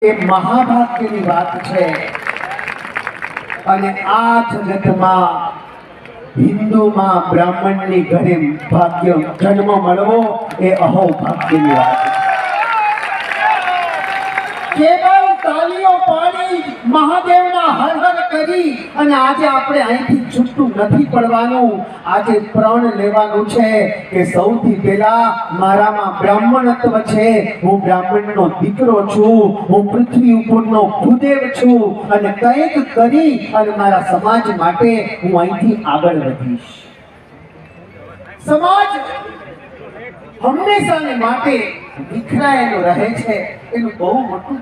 એ મહાભાગ્યની વાત છે અને આ જગતમાં હિન્દુમાં બ્રાહ્મણની ઘરે ભાગ્ય જન્મ મળવો એ અહોભાગ્યની વાત છે। કેવલ તાલીઓ પાડી મહાદેવના હર હર કરી અને આજે આપણે અહીંથી છૂટું નથી પડવાનું। આજે પ્રણ લેવાનું છે કે સૌથી પહેલા મારામાં બ્રાહ્મણત્વ છે, હું બ્રાહ્મણનો દીકરો છું, હું પૃથ્વી ઉપરનો ભૂદેવ છું અને કંઈક કરી અને મારા સમાજ માટે હું અહીંથી આગળ વધીશ। સમાજ હંમેશાને માટે વિખરાયેલો રહે છે, એનું બહુ મોટું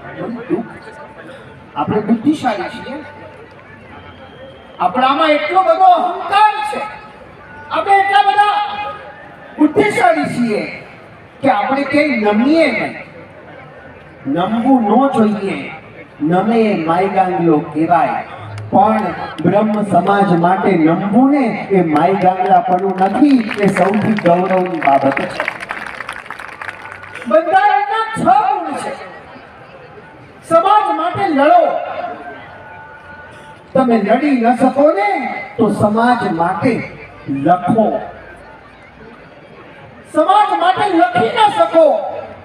દુઃખ છે। આપણે બુદ્ધિશાળી છીએ, આપણામાં એટલો બધો અહંકાર છે, આપણે એટલા બધા બુદ્ધિશાળી છીએ કે આપણે ક્યાંય નમીએ નહીં। નમવું ન જોઈએ, નમે માય ગાંગલો કહેવાય, પણ બ્રહ્મ સમાજ માટે નમવું ને એ માય ગાંગલાપણું નથી, એ સૌથી ગૌરવની બાબત છે। બંધારણના 6 ગુણ છે, સમાજ માટે લડો। તમે લડી ન શકો ને તો સમાજ માટે લખો, સમાજ માટે લખી ન શકો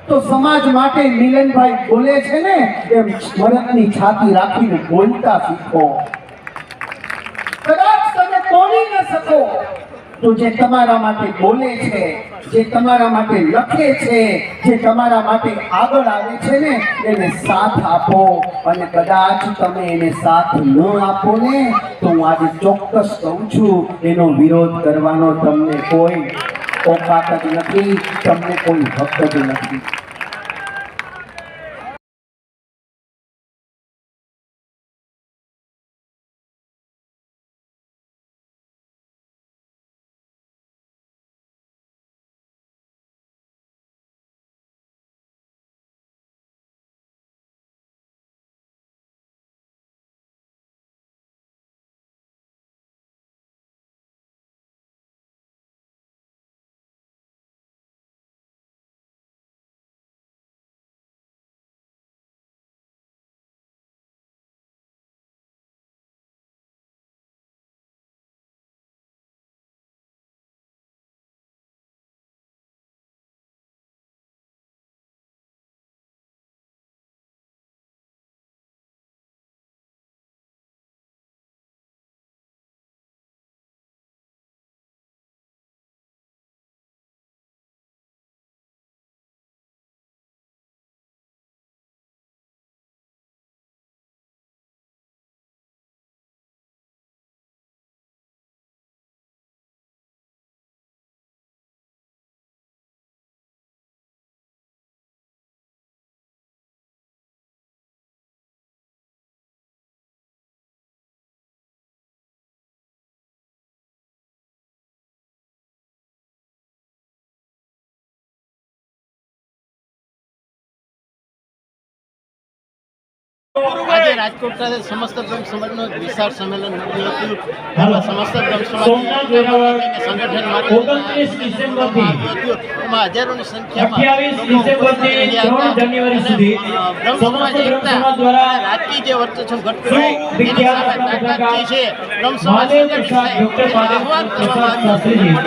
તો સમાજ માટે મિલનભાઈ બોલે છે ને એમ મરદની છાતી રાખીને બોલતા શીખો। કદાચ તમે બોલી ન શકો તો જે તમારા માટે બોલે છે, જે તમારા માટે લખે છે, જે તમારા માટે આગળ આવે છે ને એને સાથ આપો। અને કદાચ તમે એને સાથ ન આપો ને તો હું આજે ચોક્કસ કહું છું, એનો વિરોધ કરવાનો તમને કોઈ ઓકાત જ નથી, તમને કોઈ હક જ નથી। આજે રાજકોટ ખાતે સમસ્ત બ્રહ્મ સમાજનો વિશાળ સંમેલન મળ્યું હતું। સમસ્ત બ્રહ્મ સમાજ સંગઠન માટે એમાં હજારોની સંખ્યામાં બ્રહ્મ સમાજ એકતા રાજકીય જે વર્ચસ્વ ઘટતું હોય એની સામે તાકાત છે બ્રહ્મ સમાજ આહ્વાન કરવામાં આવ્યું।